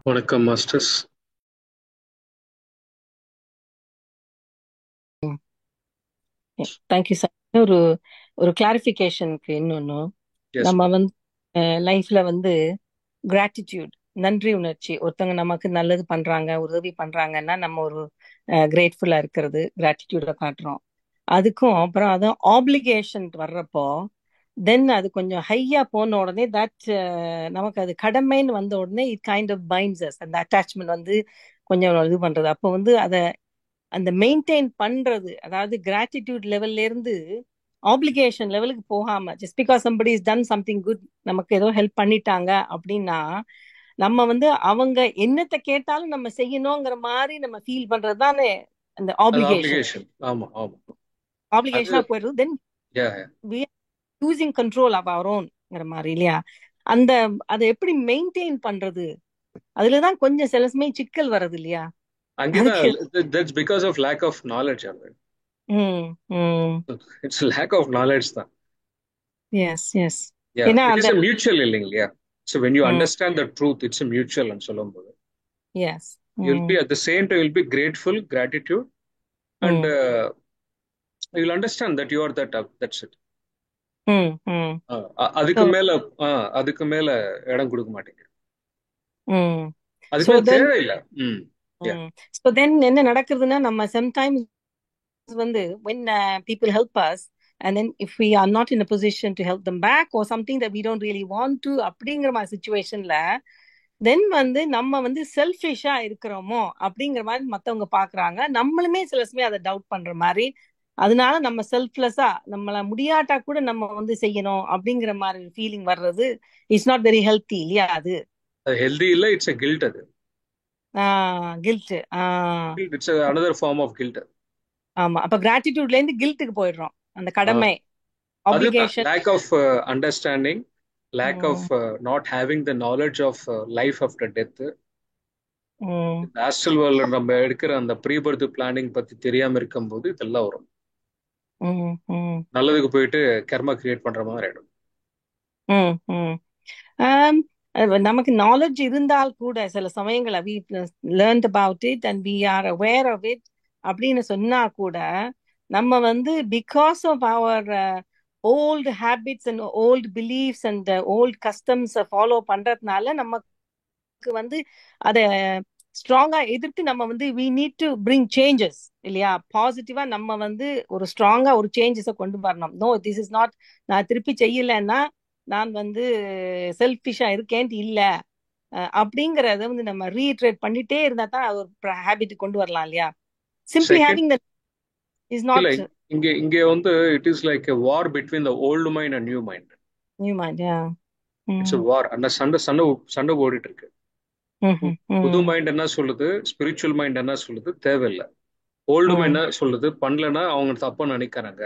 வணக்கம் masters. Thank you sir. ஒரு கிளாரிஃபிகேஷனுக்கு இன்னொன்னு, எஸ் நம்ம வந்து லைஃப்ல வந்து கிராட்டிடியூட், நன்றி உணர்ச்சி, ஒருத்தவங்க நமக்கு நல்லது பண்றாங்க, உதவி பண்றாங்கன்னா நம்ம ஒரு கிரேட்ஃபுல்லா இருக்கிறது, கிராட்டிடியூட காட்டுறோம். அதுக்கும் அப்புறம் அது ஆப்ளிகேஷன் வர்றப்போ தென் அது கொஞ்சம் ஹையா போன உடனே தட் நமக்கு அது கடமைன்னு வந்த உடனே it kind of binds us. அந்த அட்டாச்மெண்ட் வந்து கொஞ்சம் இது பண்றது. அப்போ வந்து அதை அந்த மெயின்டைன் பண்றது, அதாவது கிராட்டிடியூட் லெவல்ல இருந்து ஆப்ளிகேஷன் லெவலுக்கு போகாம, just because somebody is done something good, நமக்கு ஏதோ ஹெல்ப் பண்ணிட்டாங்க அப்படின்னா நம்ம வந்து அவங்க என்னத்தை கேட்டாலும் நம்ம செய்யணுங்கிற மாதிரி நம்ம ஃபீல் பண்றது தானே அந்த அது ஆப்ளிகேஷன். ஆப்ளிகேஷன். ஆமா ஆமா. அது ஆப்ளிகேஷனா போயிடுது. தென் yeah, yeah. we are losing control of our ownங்கிற மாதிரி இல்லையா? அந்த அதை எப்படி மெயின்டைன் பண்றது, அதுலதான் கொஞ்சம் சில சமயம் சிக்கல் வர்றது இல்லையா? அங்கேதான் அதுக்கு that's because of lack of knowledge. ம் ம் It's lack of knowledge தான். Yes yes. Yeah, ஏன்னா it is அந்த a mutual இல்லைங்களா? So when you understand the truth, it's a mutual ன்னு சொல்லும்போது S you'll be at the same time you'll be grateful, gratitude, and you'll understand that you are that. That's it. அதுக்கு மேல அதுக்கு மேல இடம் கொடுக்க மாட்டீங்க. அதுக்கு மேல தேவையில்லை. So then என்ன நடக்குதுன்னா, நம்ம sometimes வந்து when people help us and then if we are not in a position to help them back or something that we don't really want to அப்படிங்கிற மாதிரி சுச்சுவேஷன்ல தென் வந்து நம்ம வந்து செல்ஃபிஷா இருக்கிறோமோ அப்படிங்கிற மாதிரி மத்தவங்க பாக்குறாங்க. நம்மளுமே சில சமயம் அதை டவுட் பண்ற மாதிரி, அதனால நம்ம செல்ஃப்லெஸ்ஸா நம்மள முடியாட்டா கூட நம்ம வந்து செய்யணும் அப்படிங்கிற மாதிரி ஃபீலிங் வர்றது இட்ஸ் நாட் வெரி ஹெல்த்தி இல்லையா? அது ஹெல்தி இல்ல, இட்ஸ் a guilt. அது guilt. It's another form of guilt. ஆமா, அப்ப கிராட்டிடியூட்ல இருந்து கில்ட்டுக்கு போயிடுறோம். அந்த கடமை, அதுதான் application. lack of understanding, lack of not having the knowledge of life after death. Astral வேர்ல்ட்ல நம்ம எடுக்கிற அந்த ப்ரீ பர்த் பிளானிங் பத்தி தெரியாம இருக்கும்போது இதெல்லாம் வரும். நல்லதுக்கு போயிட்டு கர்மா கிரியேட் பண்ற மாதிரி ஆயிடும். நமக்கு நாலேஜ் இருந்தால் கூட சில சமயங்கள we learned about it and we are aware of it அப்படின்னு சொன்னா கூட நம்ம வந்து because of our old habits and old beliefs and old customs follow பண்றதுனால நமக்கு வந்து அத ஸ்ட்ராங்கா எதிர்த்து நம்ம வந்து we need to bring changes இல்லையா? பாசிட்டிவா நம்ம வந்து ஒரு ஸ்ட்ராங்கா ஒரு சேஞ்சஸை கொண்டு வரணும். நோ திஸ் இஸ் நாட், நான் திருப்பி செய்யலைன்னா நான் வந்து செல்ஃபிஷா இருக்கேன் இல்ல அப்படிங்கறத வந்து நம்ம ரீட்ரேட் பண்ணிட்டே இருந்தா தான் அது ஒரு ஹேபிட் கொண்டு வரலாம் இல்லையா? Simply having that is not. இங்க இங்க வந்து it is like a war between the old mind and new mind. New mind. It's a war. அந்த சண்டை ஓடிட்டு இருக்கு. புது மைண்ட் என்ன சொல்லுது, ஸ்பிரிச்சுவல் மைண்ட் என்ன சொல்லுது, தேவையில்லை. ஓல்டு மைண்ட் என்ன சொல்லுது, பண்ணலன்னா அவங்க தப்பா நினைக்கிறாங்க,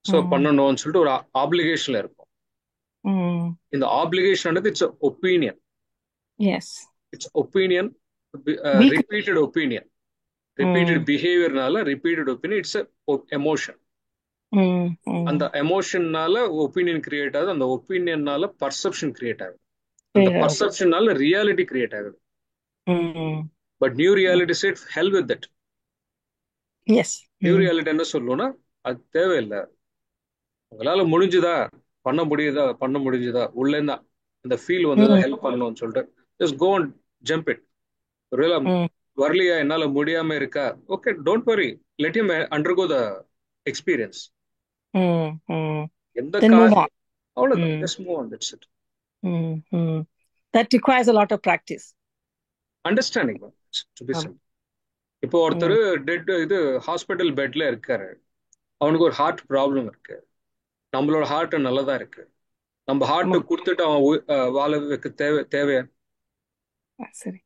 ஸோ பண்ணணும்னு சொல்லிட்டு ஒரு ஆப்ளிகேஷன்ல இருக்கும். இந்த application it's opinion. It's opinion, repeated opinion, repeated பிஹேவியர்னால ரிப்பீட்டட் ஒப்பீனியன். It's emotion. அந்த எமோஷன்னால ஒப்பீனியன் கிரியேட் ஆகுது, அந்த ஒப்பீனியன்னால பர்செப்ஷன் கிரியேட் ஆகுது, அந்த பர்செப்ஷனால ரியாலிட்டி கிரியேட் ஆகுது. But new reality set hell with that. New reality என்ன சொல்லணும்னா, அது தேவையில்லை, உங்களால முடிஞ்சுதா, பண்ண முடிஞ்சுதா, உள்ள இருந்தா இந்த ஃபீல் வந்து ஹெல்ப் பண்ணணும்னு சொல்லிட்டு just go and jump it. ஒருவேளை வரலையா, என்னால முடியாம இருக்கா, okay don't worry, let him undergo the experience. எந்த காரணம் அவ்வளவுதான், just move on, that's it. That requires a lot of practice. Understanding to be simple. இப்போ ஒருத்தர் டெட் இது ஹாஸ்பிட்டல் பெட்ல இருக்காரு, அவனுக்கு ஒரு ஹார்ட் ப்ராப்ளம் இருக்கு, நம்மளோட ஹார்ட் நல்லதா இருக்கு, நம்ம ஹார்ட் கொடுத்துட்டு அவன் வாழ வைக்க தேவையா? சரி,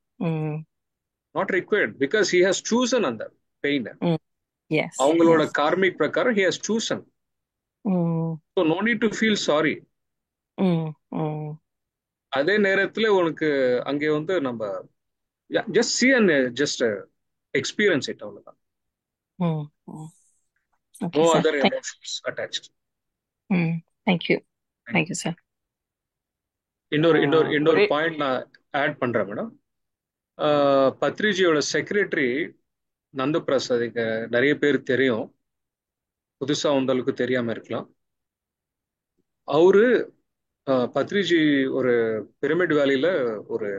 not required, because he has chosen அந்த பெயின். Yes. அவங்களோட கார்மிக் பிரகாரம் he has chosen. So no need to feel sorry. அதே நேரத்துல உனக்கு அங்கே வந்து நம்ம just see and just experience it, அவ்வளவுதான். No other emotions attached. Thank you thank you sir. இன்னொரு பாயிண்ட் நான் ஆட் பண்றேன் மேடம். பத்ரிஜியோட செக்ரட்டரி நந்தபிரசாத் நிறைய பேர் தெரியும், புதுசா வந்தவங்களுக்கு தெரியாம இருக்கலாம். அவரு பத்ரிஜி ஒரு பிரமிட் வேலியில ஒரு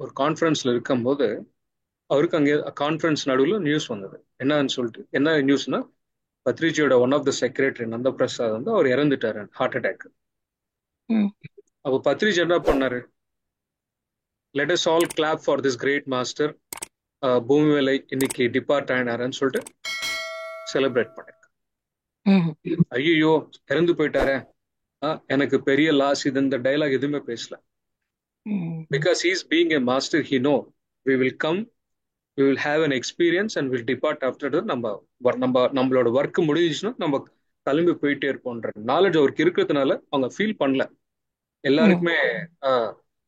ஒரு கான்ஃபரன்ஸ்ல இருக்கும்போது அவருக்கு அங்கே கான்ஃபரன்ஸ் நடுவில் நியூஸ் வந்தது. என்னன்னு சொல்லிட்டு, என்ன நியூஸ்னா, பத்ரிஜியோட one of the secretary Nandaprasad வந்து அவர் இறந்துட்டாரு, ஹார்ட் அட்டாக். அப்போ பத்ரிஜி என்ன பண்ணாரு, let us all clap for this great master, பூமிவேலை இன்னைக்கு டிபார்ட் ஆயினாருன்னு சொல்லிட்டு செலிப்ரேட் பண்ணிருக்காங்க. ஐயோ இறந்து போயிட்டாரே, எனக்கு பெரிய லாஸ், இது இந்த டைலாக் எதுவுமே பேசல. Because he is being a master, he know we will come, we will have an experience and we'll depart after that. நம்மளோட ஒர்க் முடிஞ்சுச்சுன்னா நம்ம கிளம்பி போயிட்டே இருப்போன்ற நாலேஜ் அவருக்கு இருக்கிறதுனால அவங்க ஃபீல் பண்ணல. எல்லாருக்குமே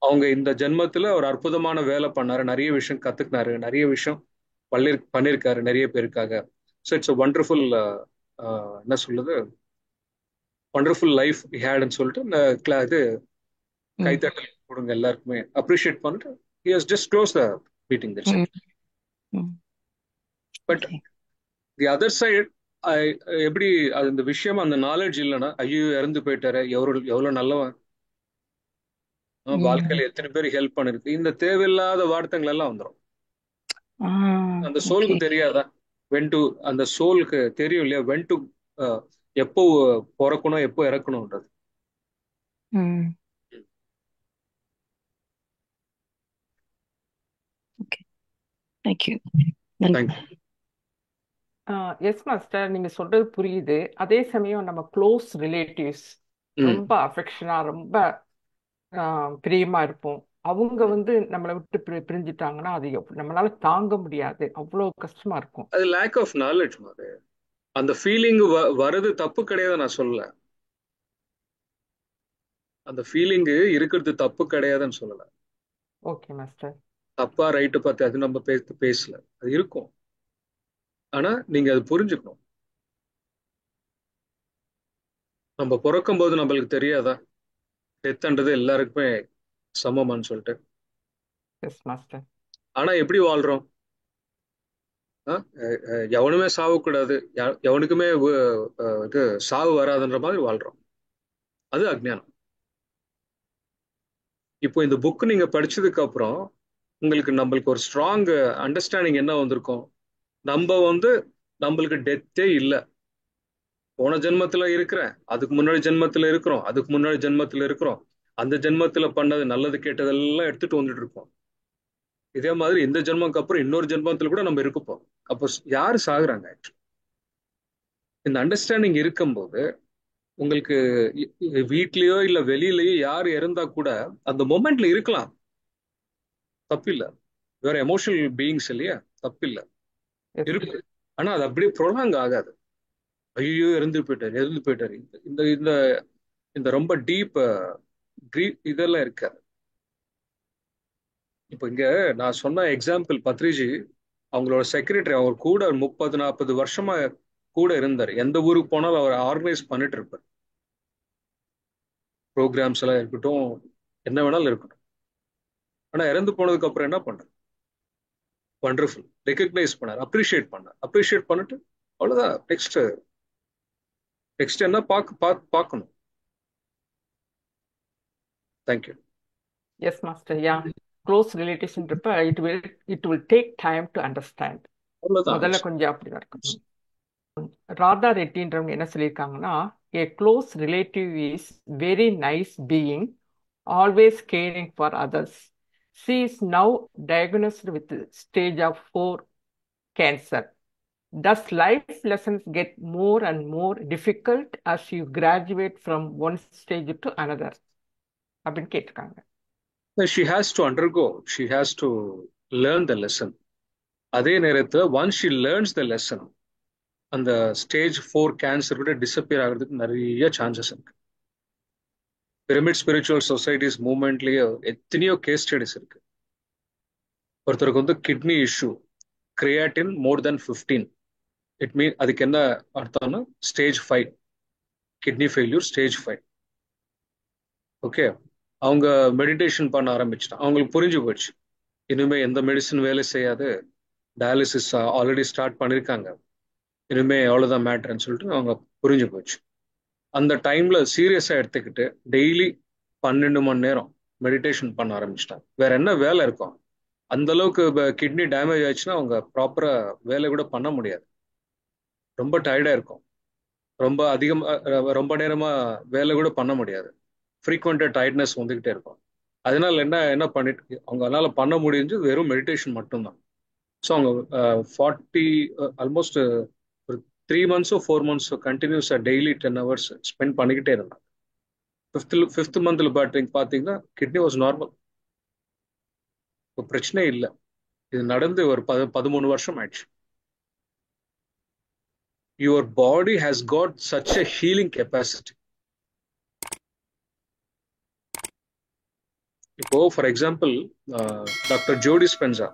அவங்க இந்த ஜென்மத்துல ஒரு அற்புதமான வேலை பண்ணாரு, நிறைய விஷயம் கத்துக்கினாரு, நிறைய விஷயம் பண்ணிருக்காரு நிறைய பேருக்காக. ஸோ இட்ஸ் அ ஒண்டர்ஃபுல், என்ன சொல்லுது, ஒண்டர்ஃபுல் லைஃப் ஹேட்னு சொல்லிட்டு இந்த இது கைத்தட்டல் கொடுங்க எல்லாருக்குமே, அப்ரிஷியேட் பண்ணிட்டு he has just closed the meeting, that's it. But the other side, எப்படி அந்த விஷயம், அந்த நாலேஜ் இல்லைன்னா, ஐயோ இறந்து போயிட்டாரு, எவ்வளவு நல்லவன், வாழ்க்கையில எத்தனை பேர் ஹெல்ப் பண்ணிருக்கு, இந்த தேவையில்லாத வார்த்தைகள் எல்லாம் வந்துடும். அந்த சோலுக்கு தெரியாதா, வென் டு, அந்த சோலுக்கு தெரியும் இல்லையா, வென் டு, எப்போ பிறக்கணும் எப்போ இறக்கணும்ன்றது. எஸ் மாஸ்டர், நீங்க சொல்றது புரியுது. அதே சமயம் நம்ம க்ளோஸ் ரிலேட்டிவ்ஸ் ரொம்ப அஃபெக்ஷனா, ரொம்ப பிரியமா இருப்போம். அவங்க வந்து நம்மளை விட்டு பிரிஞ்சுட்டாங்கன்னா அது நம்மளால தாங்க முடியாது, அவ்வளவு கஷ்டமா இருக்கும். அது லேக் ஆஃப் நாலேஜ் மாதிரி. அந்த ஃபீலிங் வர்றது தப்பு கிடையாது நான் சொல்லல, அந்த ஃபீலிங் இருக்கிறது தப்பு கிடையாதுன்னு சொல்லல. Okay master. தப்பா ரைட்டு பார்த்து அது நம்ம பேசல, அது இருக்கும். ஆனா நீங்க அது புரிஞ்சுக்கணும். நம்ம பிறக்கும் போது நம்மளுக்கு தெரியாதா டெத்ன்றது எல்லாருக்குமே சமமான்னு சொல்லிட்டு. ஆனா எப்படி வாழ்றோம், எவனுமே சாவக்கூடாது, எவனுக்குமே இது சாவு வராதுன்ற மாதிரி வாழ்றோம். அது அஜ்ஞானம். இப்போ இந்த புக் நீங்க படிச்சதுக்கு அப்புறம் உங்களுக்கு நம்மளுக்கு ஒரு ஸ்ட்ராங் அண்டர்ஸ்டாண்டிங் என்ன வந்திருக்கும், நம்ம வந்து நம்மளுக்கு டெத்தே இல்லை, போன ஜென்மத்துல இருக்கிறேன், அதுக்கு முன்னாடி ஜென்மத்துல இருக்கிறோம், அதுக்கு முன்னாடி ஜென்மத்துல இருக்கிறோம், அந்த ஜென்மத்துல பண்ணது நல்லது கேட்டதெல்லாம் எடுத்துட்டு வந்துட்டு இருக்கோம். இதே மாதிரி இந்த ஜென்மக்கு அப்புறம் இன்னொரு ஜென்மத்துல கூட நம்ம இருக்கப்போம். அப்போ யாரு சாகுறாங்க? இந்த அண்டர்ஸ்டாண்டிங் இருக்கும்போது உங்களுக்கு வீட்லயோ இல்ல வெளியிலயோ யார் இறந்தா கூட அந்த மொமெண்ட்ல இருக்கலாம், தப்பில்லை. வேற எமோஷனல் பீயிங்ஸ் இல்லையா, தப்பில்லை, இருக்கு. ஆனா அது அப்படியே ப்ரொலாங் ஆகாது. ஐயோ இறந்து போயிட்டாரு, இந்த இந்த இந்த ரொம்ப டீப் இதெல்லாம் இருக்காது. இப்போ இங்க நான் சொன்ன எக்ஸாம்பிள், பத்ரிஜி அவங்களோட செக்ரட்டரி, அவர் கூட 30-40 வருஷமா கூட இருந்தார். எந்த ஊருக்கு போனாலும் அவர் ஆர்கனைஸ் பண்ணிட்டு இருப்பார், ப்ரோக்ராம்ஸ் எல்லாம் இருக்கட்டும், என்ன வேணாலும் இருக்கட்டும். ஆனா இறந்து போனதுக்கு அப்புறம் என்ன பண்றாரு, வண்டர்ஃபுல், ரெகக்னைஸ் பண்ணார், அப்ரிஷியேட் பண்ணிட்டு அவ்வளவுதான். நெக்ஸ்ட் என்ன பார்க்கணும். Thank you. Yes master. Yeah, close ரிலேட்டிவ்ஸ்ன்றப்ப it will take time to understand. முதல்ல கொஞ்சம் அப்படிதான் இருக்கும். ராதா ரெட்டின்றவங்க என்ன சொல்லியிருக்காங்கன்னா, a close relative is very nice being, always caring for others. She is now diagnosed with stage of 4 cancer. Does life lessons get more and more difficult as you graduate from one stage to another? அப்படின்னு கேட்டிருக்காங்க. She has to undergo, she has to learn the lesson. அதே நேரத்தில் once she learns the lesson, அந்த stage 4 cancer கூட disappear ஆகிறதுக்கு நிறைய chances இருக்கு. Pyramid spiritual societies மூவ்மெண்ட்லயே எத்தனையோ கேஸ் ஸ்டடிஸ் இருக்கு. ஒருத்தருக்கு வந்து kidney issue, creatine more than 15, it mean அதுக்கு என்ன அர்த்தம்னா stage 5 kidney failure stage 5. Okay, அவங்க மெடிடேஷன் பண்ண ஆரம்பிச்சிட்டாங்க. அவங்களுக்கு புரிஞ்சு போச்சு இனிமே எந்த மெடிசன் வேலை செய்யாது, டயாலிசிஸ் ஆல்ரெடி ஸ்டார்ட் பண்ணியிருக்காங்க, இனிமே அவ்வளோதான் மேட்ருன்னு சொல்லிட்டு அவங்க புரிஞ்சு போச்சு. அந்த டைம்ல சீரியஸா எடுத்துக்கிட்டு டெய்லி 12 மணி நேரம் மெடிடேஷன் பண்ண ஆரம்பிச்சிட்டாங்க. வேற என்ன வேலை இருக்கும்? அந்த அளவுக்கு கிட்னி டேமேஜ் ஆயிடுச்சுன்னா அவங்க ப்ராப்பரா வேலை கூட பண்ண முடியாது, ரொம்ப டயர்டா இருக்கும், ரொம்ப அதிகமா ரொம்ப நேரமா வேலை கூட பண்ண முடியாது, ஃப்ரீக்வெண்டா டயர்ட்னஸ் வந்துகிட்டே இருக்கும். அதனால என்ன என்ன பண்ணிட்டு அவங்களால பண்ண முடிஞ்சு வெறும் மெடிடேஷன் மட்டும்தான். ஸோ அவங்க 40 ஆல்மோஸ்ட் ஒரு 3 மந்த்ஸோ 4 மந்த்ஸோ கண்டினியூஸா டெய்லி 10 ஹவர்ஸ் ஸ்பெண்ட் பண்ணிக்கிட்டே இருந்தாங்க. ஃபிஃப்த் மந்த்ல பார்த்தீங்கன்னா கிட்னி வாஸ் நார்மல், இப்போ பிரச்சனை இல்லை. இது நடந்து ஒரு 13 வருஷம் ஆயிடுச்சு. Your body has got such a healing capacity. இப்போ for example doctor Joe Dispenza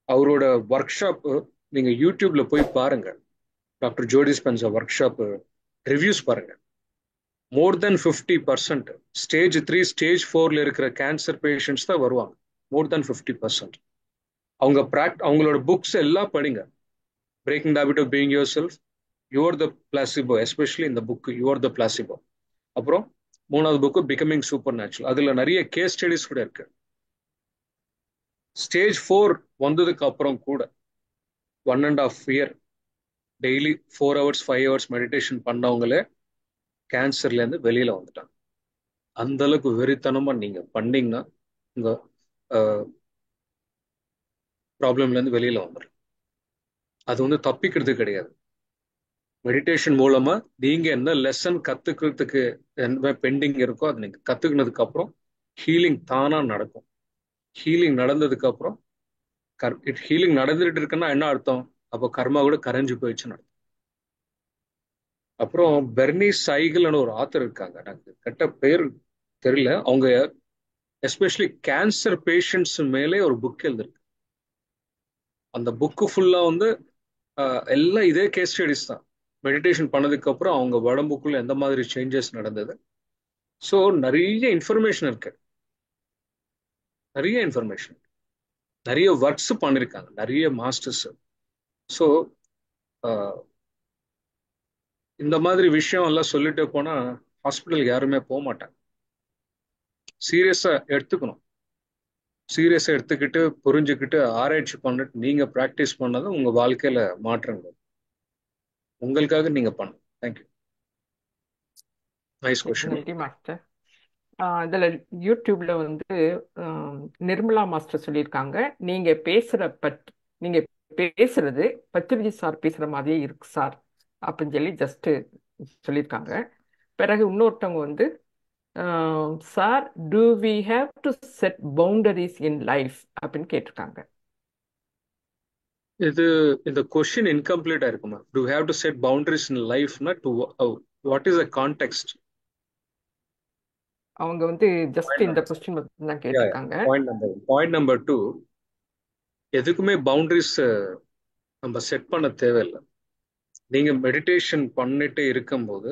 அவரோட ஒர்க் ஷாப் நீங்க யூடியூப்ல போய் பாருங்க. Doctor Joe Dispenza workshop reviews பாருங்க. மோர் தென் 50% ஸ்டேஜ் 3 ஸ்டேஜ் 4ல இருக்கிற கேன்சர் பேஷண்ட்ஸ் தான் வருவாங்க. மோர் தென் 50%. அவங்களோட புக்ஸ் எல்லாம் படிங்க. Breaking the habit of being yourself, you're the placebo, especially இந்த புக் யுவர் த பிளாசிபோ. அப்புறம் 3வது புக்கு பிகமிங் சூப்பர் நேச்சுரல். அதுல நிறைய கேஸ் ஸ்டடிஸ் கூட இருக்கு. ஸ்டேஜ் 4 வந்ததுக்கு அப்புறம் கூட 1.5 year daily 4 hours 5 hours meditation பண்ணவங்களே கேன்சர்ல இருந்து வெளியில வந்துட்டாங்க. அந்த அளவுக்கு வெறித்தனமா நீங்க பண்ணீங்கன்னா உங்க ப்ராப்ளம்ல இருந்து வெளியில வந்துடும். அது வந்து தப்பிக்கிறது கிடையாது. மெடிடேஷன் மூலமா நீங்க என்ன லெசன் கத்துக்கிறதுக்கு என்ன பெண்டிங் இருக்கோ அது நீங்க கத்துக்கினதுக்கு அப்புறம் ஹீலிங் தானா நடக்கும். ஹீலிங் நடந்ததுக்கு அப்புறம் ஹீலிங் நடந்துட்டு இருக்குன்னா என்ன அர்த்தம்? அப்போ கர்மா கூட கரைஞ்சு போயிடுச்சுன்னு அர்த்தம். அப்புறம் பெர்னி சைகிள்னு ஒரு ஆத்தர் இருக்காங்க, எனக்கு கெட்ட பேர் தெரியல. அவங்க எஸ்பெஷலி கேன்சர் பேஷண்ட்ஸ் மேலே ஒரு புக் எழுதிருக்கு. அந்த புக்கு ஃபுல்லா வந்து எல்லாம் இதே கேஸ் ஸ்டடிஸ் தான். மெடிடேஷன் பண்ணதுக்கு அப்புறம் அவங்க உடம்புக்குள்ள எந்த மாதிரி சேஞ்சஸ் நடந்தது. ஸோ நிறைய இன்ஃபர்மேஷன் இருக்கு, நிறைய இன்ஃபர்மேஷன், நிறைய ஒர்க்ஸ் பண்ணிருக்காங்க, நிறைய மாஸ்டர்ஸ். ஸோ இந்த மாதிரி விஷயம் எல்லாம் சொல்லிட்டு போனா ஹாஸ்பிட்டலுக்கு யாருமே போக மாட்டாங்க. சீரியஸா எடுத்துக்கணும். சீரியஸா எடுத்துக்கிட்டு புரிஞ்சுக்கிட்டு ஆராய்ச்சி பண்ணிட்டு நீங்க ப்ராக்டிஸ் பண்ணதும் உங்க வாழ்க்கையில மாற்றங்கள் உங்களுக்காக நீங்க பண்ணணும். தேங்க்யூ. Nice question. நன்றி மாஸ்டர். இதில் யூடியூப்ல வந்து நிர்மலா மாஸ்டர் சொல்லியிருக்காங்க, நீங்க பேசுறது பத்ரிஜி சார் பேசுற மாதிரியே இருக்கு சார் அப்படின்னு சொல்லி ஜஸ்ட் சொல்லியிருக்காங்க. பிறகு இன்னொருத்தவங்க வந்து sir do we have to set boundaries in life அப்படின்னு கேட்டிருக்காங்க. இது இந்த கொஸ்டின் இன்கம்ப்ளீட்டா இருக்குமா? Do have to set boundaries in லைஃப்னா to what is the context? அவங்க வந்து ஜஸ்ட் இந்த கொஸ்டின் தான் கேட்டிருக்காங்க. பாயிண்ட் நம்பர் 2, எதுக்குமே பவுண்டரிஸ் நம்ம செட் பண்ண தேவையில்லை. நீங்க மெடிடேஷன் பண்ணிட்டே இருக்கும்போது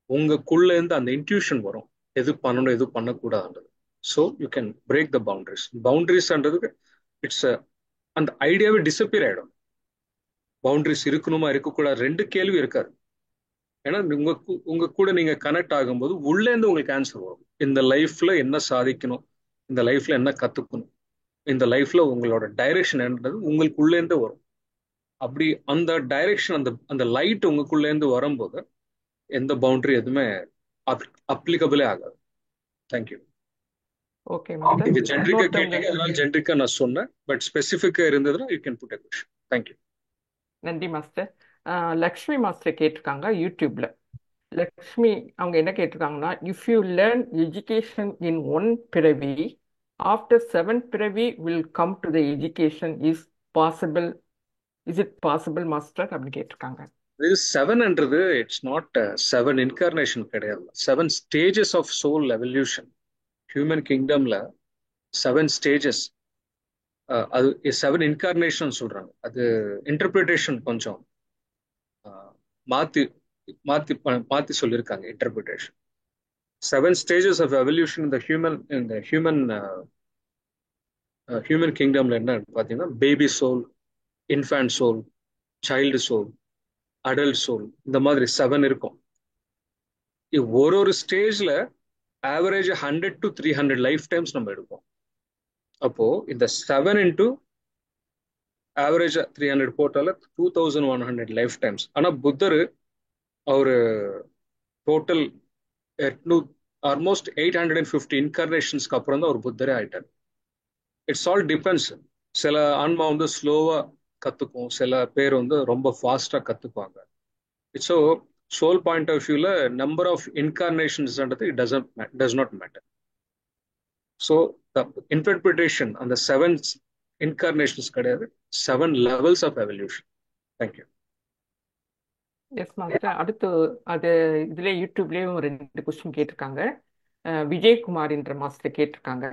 உங்களுக்குள்ள இருந்து அந்த இன்ட்யூஷன் வரும், எது பண்ணணும் எது பண்ணக்கூடாதுன்றது. So you can break the boundaries. பவுண்டரிஸ்ன்றதுக்கு இட்ஸ் அந்த ஐடியாவே டிசப்பியர் ஆயிடும். பவுண்டரிஸ் இருக்கணுமா இருக்கக்கூடாது ரெண்டு கேள்வி இருக்காது. ஏன்னா உங்க கூட நீங்க கனெக்ட் ஆகும்போது உள்ளேருந்து உங்களுக்கு ஆன்சர் வரும். இந்த லைஃப்ல என்ன சாதிக்கணும், இந்த லைஃப்ல என்ன கத்துக்கணும், இந்த லைஃப்ல உங்களோட டைரக்ஷன் என்னது உங்களுக்கு உள்ளேருந்து வரும். அப்படி அந்த டைரக்ஷன் அந்த லைட் உங்களுக்குள்ளேருந்து வரும்போது எந்த பவுண்டரி எதுவுமே அப்ளிகபிளே ஆகாது. தேங்க்யூ. Okay master. நீங்க ஜென்ரிக்கா கேட்டீங்க, அதனால ஜென்ரிக்கா நான் சொன்னேன். பட் ஸ்பெசிஃபிக்கா இருந்ததுன்னா you can put a question. Thank you. நன்றி மாஸ்டர். லக்ஷ்மி மாஸ்டர் கேட்டிருக்காங்க யூடியூப்ல. லக்ஷ்மி அவங்க என்ன கேட்டிருக்காங்கன்னா, if you learn education in one பிறவி, ஆஃப்டர் 7 பிறவி will come to the education is possible, is it possible master அப்படின்னு கேட்டிருக்காங்க. இது 7ன்றது இட்ஸ் நாட் 7 இன்கார்னேஷன் கிடையாது, 7 stages of soul evolution. Human கிங்டம்ல 7 ஸ்டேஜஸ். அது 7 இன்கார்னேஷன் சொல்றாங்க. அது இன்டர்பிரிட்டேஷன் கொஞ்சம் மாத்தி மாத்தி மாத்தி சொல்லியிருக்காங்க interpretation. 7 stages of evolution in the human kingdomல என்ன பாத்தீங்கன்னா, baby soul, infant soul, child soul, adult soul, இந்த மாதிரி 7 இருக்கும். ஒரு ஸ்டேஜ்ல ஆவரேஜ் 100 to 300 லைஃப் டைம்ஸ் நம்ம எடுப்போம். அப்போ இந்த 7 into ஆவரேஜ் 300 போட்டால 2100 லைஃப் டைம்ஸ். ஆனா புத்தர் அவரு டோட்டல் ஆல்மோஸ்ட் 850 இன்கார்னேஷன்ஸ்க்கு அப்புறம் தான் ஒரு புத்தரே ஆயிட்டார். It's all depends. சில ஆன்மா வந்து ஸ்லோவா கத்துக்கும், சில பேர் வந்து ரொம்ப ஃபாஸ்டா கத்துக்குவாங்க. ஸோ சோல் பாயிண்ட் ஆஃப் வியூல நம்பர் ஆஃப் இன்கார்னேஷன்ஸ்ன்றது does not matter. So the interpretation அந்த 7 இன்கார்னேஷன்ஸ் கிடையாது, 7 levels of evolution. Thank you. Yes master. அடுத்து அது இதுல யூடியூப்லயும் 2 கொஸ்டின் கேட்டிருக்காங்க. விஜயகுமாரின்ற மாஸ்டர் கேட்டிருக்காங்க.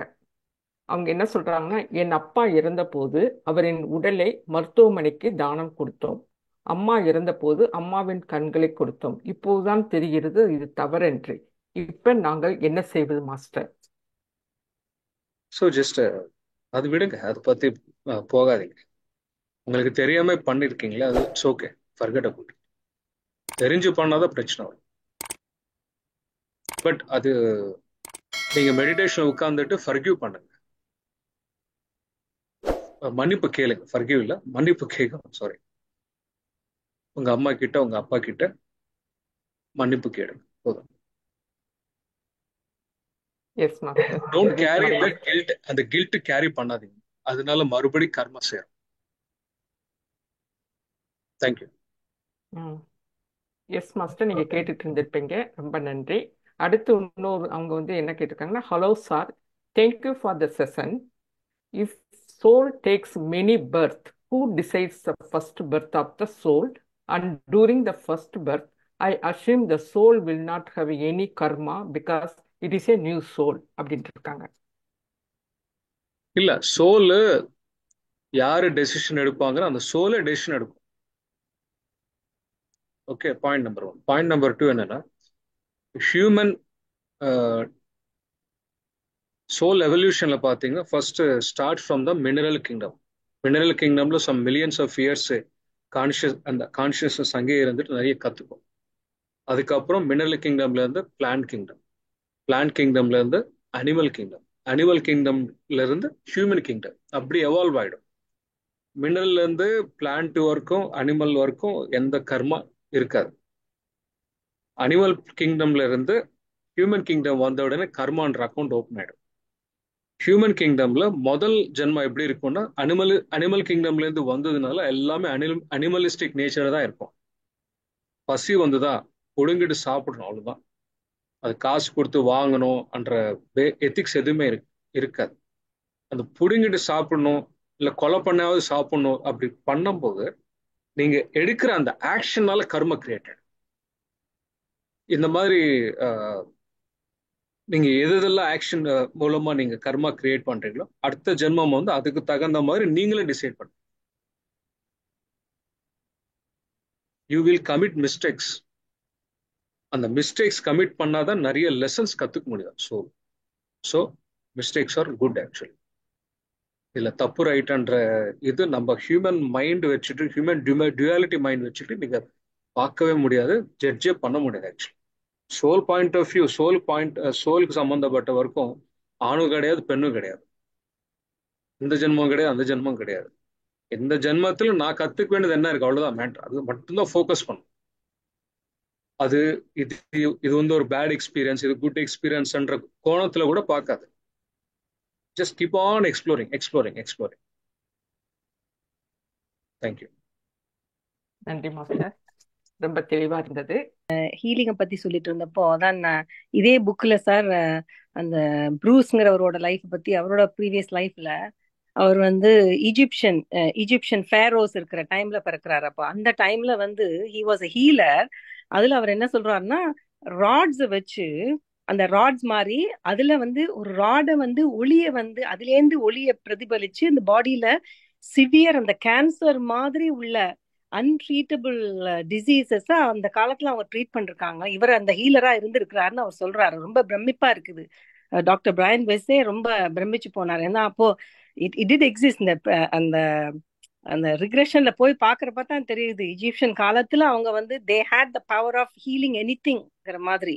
அவங்க என்ன சொல்றாங்கன்னா, என் அப்பா இறந்த போது அவரின் உடலை மருத்துவமனைக்கு தானம் கொடுத்தோம். அம்மா இறந்த போது அம்மாவின் கண்களை கொடுத்தோம். இப்போதுதான் தெரிகிறது இது தவறென்று. இப்ப நாங்கள் என்ன செய்வது மாஸ்டர்? ஸோ ஜஸ்ட் அது விடுங்க, அதை பத்தி போகாதீங்க. உங்களுக்கு தெரியாம பண்ணிருக்கீங்களா, அது இட்ஸ் ஓகே, ஃபர்கெட் அபவுட். தெரிஞ்சு பண்ணாதான் பிரச்சனை வரும். பட் அது நீங்க மெடிடேஷன் உட்கார்ந்துட்டு ஃபர்கிவ் பண்ணுங்க, மன்னிப்பு கேளுங்க. ஃபர்கிவ் இல்ல, மன்னிப்பு கேட்கணும். சாரி, உங்க அம்மா கிட்ட உங்க அப்பா கிட்ட மன்னிப்பு கேளுங்க, போதும். Yes master. Don't carry that guilt. அந்த கில்ட் கேரி பண்ணாதீங்க, அதனால மறுபடி கர்ம சேரும். தேங்க்யூ. எஸ் மாஸ்டர், நீங்க கேட்டுட்டு இருந்திருப்பீங்க, ரொம்ப நன்றி. அடுத்து இன்னொரு அவங்க வந்து என்ன கேட்டிருக்காங்கன்னா, hello sir, thank you for the session. If soul takes many birth, who decides the first birth of the soul? And during the first birth, I assume the soul will not have any karma because it is a new soul அப்படின்ட்டு இருக்காங்க. இல்ல, soul யாரு decision எடுப்பாங்க, அந்த சோலே decision எடுக்கும். Okay, point number 1. Point number 2 என்னன்னா, human soul எவல்யூஷன்ல பாத்தீங்கன்னா first start from the mineral kingdom. Mineral கிங்டம்ல சம் மில்லியன்ஸ் ஆஃப் இயர்ஸ் அந்த கான்சியஸ்னஸ் அங்கேயே இருந்துட்டு நிறைய கத்துக்கும். அதுக்கப்புறம் மினரல் கிங்டம்ல இருந்து பிளான்ட் கிங்டம், பிளான்ட் கிங்டம்ல இருந்து அனிமல் கிங்டம், அனிமல் கிங்டம்ல இருந்து ஹியூமன் கிங்டம், அப்படி எவால்வ் ஆயிடும். மினரல்ல இருந்து பிளான்ட் வரைக்கும் அனிமல் வரைக்கும் எந்த கர்மா இருக்காது. அனிமல் கிங்டம்ல இருந்து ஹியூமன் கிங்டம் வந்த உடனே கர்மான்ற அக்கௌண்ட் ஓப்பன் ஆயிடும். ஹியூமன் கிங்டம்ல முதல் ஜென்மா எப்படி இருக்கும்னா, அனிமல் கிங்டம்ல இருந்து வந்ததுனால எல்லாமே அனிமலிஸ்டிக் நேச்சர் தான் இருக்கும். பசி வந்துதான் ஒடுங்கிட்டு சாப்பிடணும், அவ்வளவுதான். அது காசு கொடுத்து வாங்கணும் என்ற எத்திக்ஸ் எதுவுமே இருக்காது. அந்த புடுங்கிட்டு சாப்பிடணும், இல்ல கொலை பண்ணாவது சாப்பிடணும், அப்படி பண்ணும்போது நீங்க எடுக்கிற அந்த ஆக்ஷனால கர்ம கிரியேட்டட். இந்த மாதிரி நீங்க எதெல்லாம் ஆக்ஷன் மூலமா நீங்க கர்மா கிரியேட் பண்றீங்களோ, அடுத்த ஜென்மம் வந்து அதுக்கு தகுந்த மாதிரி நீங்களே டிசைட் பண்ணுங்க. You will commit mistakes. அந்த மிஸ்டேக்ஸ் கமிட் பண்ணாதான் நிறைய லெசன்ஸ் கத்துக்க முடியும். So mistakes are good actually. இதுல தப்பு ரைட்ன்ற இது நம்ம ஹியூமன் மைண்ட் வச்சுட்டு, ஹியூமன் டுயாலிட்டி மைண்ட் வச்சுட்டு நீங்க பார்க்கவே முடியாது, ஜட்ஜே பண்ண முடியாது actually. Soul point of view, சோலுக்கு சம்பந்தப்பட்ட வரைக்கும் ஆணும் கிடையாது, பெண்ணும் கிடையாது, இந்த ஜென்மம் கிடையாது, அந்த ஜென்மம் கிடையாது. இந்த ஜென்மத்துல நான் கத்துக்க வேண்டியது என்ன இருக்கு, அவ்வளவுதான் மேட்டர். அது மட்டும்தான் ஃபோக்கஸ் பண்ணும். அது இது வந்து ஒரு பேட் எக்ஸ்பீரியன்ஸ், இது குட் எக்ஸ்பீரியன்ஸ்ன்ற கோணத்துல கூட பார்க்காது. Just keep on exploring. Thank you. நன்றி மாஸ்டர், ரொம்ப தெளிவா இருந்தது. ஹீலிங்கை பத்தி சொல்லிட்டு இருந்தப்போ அதான் இதே புக்ல சார் அந்த ப்ரூஸ்ங்கிறவரோட லைஃப் பத்தி, அவரோட ப்ரீவியஸ் லைஃப்ல அவர் வந்து ஈஜிப்சியன் ஃபேரோஸ் இருக்கிற டைம்ல பிறக்கிறாரு. அப்போ அந்த டைம்ல வந்து ஹி வாஸ் அ ஹீலர். அதுல அவர் என்ன சொல்றாருன்னா, ராட்ஸ் வச்சு அந்த ராட்ஸ் மாதிரி அதுல வந்து ஒரு ராடை வந்து ஒளிய வந்து அதுலேருந்து ஒளிய பிரதிபலிச்சு அந்த பாடியில சிவியர் அந்த கேன்சர் மாதிரி உள்ள அன்ட்ரீட்டபிள் டிசீசஸ் அந்த காலத்துல அவங்க ட்ரீட் பண்ணிருக்காங்க. இவர் அந்த ஹீலரா இருந்திருக்கிறாருன்னு அவர் சொல்றாரு. ரொம்ப பிரமிப்பா இருக்குது. டாக்டர் பிரையன் வெஸ்ஸே ரொம்ப பிரமிச்சு போனார். ஏன்னா அப்போ இட் டிட் எக்ஸிஸ்ட். அந்த அந்த ரிக்ரெஷன்ல போய் பாக்குறப்ப தான் தெரியுது, இஜிப்சியன் காலத்துல அவங்க வந்து they had the power of healing எனிதிங்ங்கிற மாதிரி.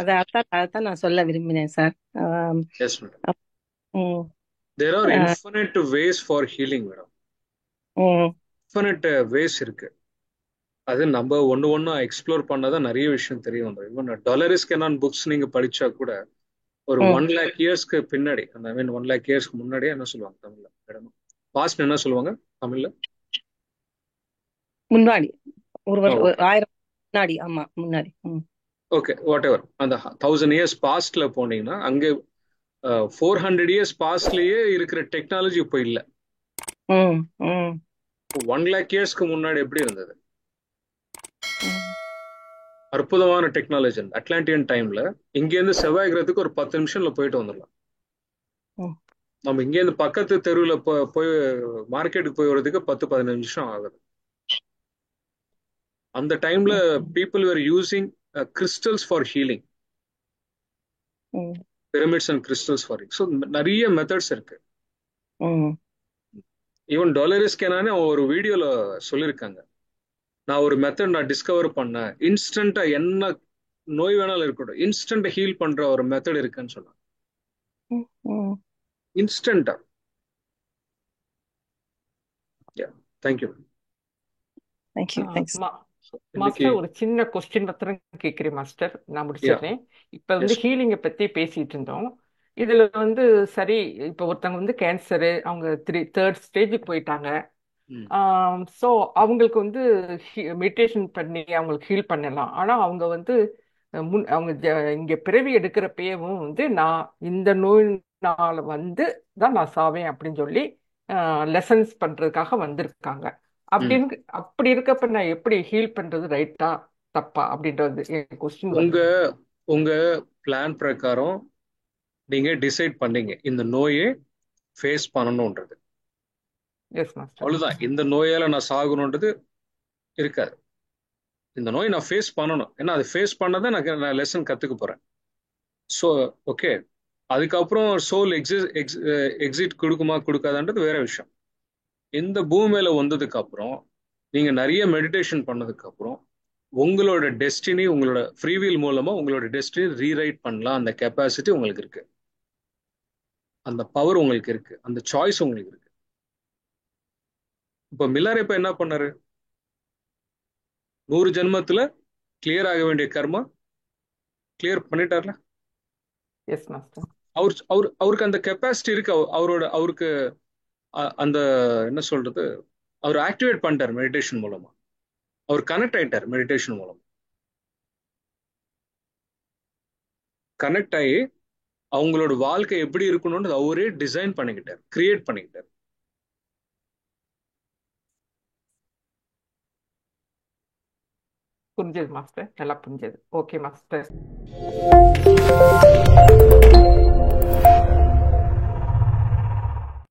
அதான் நான் சொல்ல விரும்பினேன் sir. Yes, madam. There are infinite ways for healing, madam. Infinite ways இருக்கு. அது நம்ம ஒண்ணு எக்ஸ்ப்ளோர் பண்ணாதான் நிறைய விஷயம் தெரியும். ஈவன் டாலரிஸ் கெனான் புக்ஸ் நீங்க படிச்சா கூட ஒரு 1 lakh இயர்ஸ்க்கு பின்னாடி, ஐ மீன் 1 lakh இயர்ஸ்க்கு முன்னாடியே என்ன சொல்லுவாங்க தமிழ்ல மேடம்? பாஸ்ட் என்ன சொல்லுவாங்க தமிழ்ல? முன்னாடி ஒரு 1000 முன்னாடி. ஆமா முன்னாடி. Okay, what ever. அந்த 1000 இயர்ஸ் பாஸ்ட்ல போனீங்கன்னா அங்கே 400 இயர்ஸ் பாஸ்ட்லயே இருக்கிற டெக்னாலஜி இப்போ இல்ல. 1 lakh இயர்ஸ்க்கு முன்னாடி எப்படி இருந்தது? அற்புதமான டெக்னாலஜி. அட்லாண்டியன் டைம்ல இங்க இருந்து செவ்வாய் கிரகத்துக்கு ஒரு 10 நிமிஷம்ல போயிட்டு வந்துடலாம். நம்ம இங்க இருந்து பக்கத்து தெருவுல போய் மார்க்கெட்டுக்கு போய் வர்றதுக்கு 10-15 நிமிஷம் ஆகுது. அந்த டைம்ல people were using crystals for healing, pyramids and crystals for healing. So நிறைய மெத்தட்ஸ் இருக்கு. ஈவன் டாலரிஸ் கேனானே ஒரு வீடியோல சொல்லியிருக்காங்க, நான் ஒரு மெத்தட் நான் டிஸ்கவர் பண்ணேன், இன்ஸ்டன்டா என்ன நோய் வேணாலும் இருக்கட்டும் இன்ஸ்டன்ட் ஹீல் பண்ற ஒரு மெத்தட் இருக்குன்னு சொன்னாங்க. இன்ஸ்டன்டா. தேங்க்யூ. மாஸ்டர் ஒரு சின்ன கொஸ்டின் மாத்திரம் கேட்கிறேன் மாஸ்டர், நான் முடிச்சிடுறேன். இப்ப வந்து ஹீலிங்கை பத்தி பேசிட்டு இருந்தோம். இதுல வந்து சரி, இப்ப ஒருத்தவங்க வந்து கேன்சரு, அவங்க 3rd ஸ்டேஜுக்கு போயிட்டாங்க. ஸோ அவங்களுக்கு வந்து மெடிடேஷன் பண்ணி அவங்களுக்கு ஹீல் பண்ணலாம். ஆனா அவங்க வந்து அவங்க இங்க பிறவி எடுக்கிறப்பவும் வந்து நான் இந்த நோயினால வந்து தான் நான் சாவேன் அப்படின்னு சொல்லி லெசன்ஸ் பண்றதுக்காக வந்திருக்காங்க. அப்படி இருக்கப்ப நான் எப்படி ஹீல் பண்றது, ரைட்டா தப்பா அப்படின்றது என் கொஸ்டின். உங்க பிளான் பிரகாரம் நீங்க டிசைட் பண்ணீங்க இந்த நோயை ஃபேஸ் பண்ணணும்ன்றது. அவ்வளவுதான். இந்த நோயால நான் சாகணும்ன்றது இருக்காது. இந்த நோயை நான் ஃபேஸ் பண்ணணும். ஏன்னா அது ஃபேஸ் பண்ணதான் நான் லெசன் கத்துக்க போறேன். ஸோ ஓகே, அதுக்கப்புறம் சோல் எக்ஸிட் கொடுக்குமா கொடுக்காதுன்றது வேற விஷயம். இந்த பூமியில வந்ததுக்கு அப்புறம் நீங்க நிறைய மெடிடேஷன் பண்ணதுக்கு அப்புறம் உங்களோட டெஸ்டினி, உங்களோட ஃப்ரீவில் மூலமா உங்களோட டெஸ்டினி ரீரைட் பண்ணலாம். அந்த கெப்பாசிட்டி உங்களுக்கு இருக்கு, அந்த பவர் உங்களுக்கு இருக்கு, அந்த சாய்ஸ் உங்களுக்கு இருக்கு. இப்ப மில்லர் இப்ப என்ன பண்ணாரு? 100 ஜென்மத்துல கிளியர் ஆக வேண்டிய கர்மா கிளியர் பண்ணிட்டார்ல. அவருக்கு அந்த கெப்பாசிட்டி இருக்கு. அவருக்கு அந்த என்ன சொல்றது, அவர் ஆக்டிவேட் பண்ணிட்டார் மெடிடேஷன் மூலமா. அவர் கனெக்ட் ஆயிட்டார் மெடிடேஷன் மூலமா. கனெக்ட் ஆகி அவங்களோட வாழ்க்கை எப்படி இருக்கணும்னு அவரே டிசைன் பண்ணிக்கிட்டார், கிரியேட் பண்ணிக்கிட்டார். புரிஞ்சது மாஸ்டர், நல்லா புரிஞ்சது. Okay master.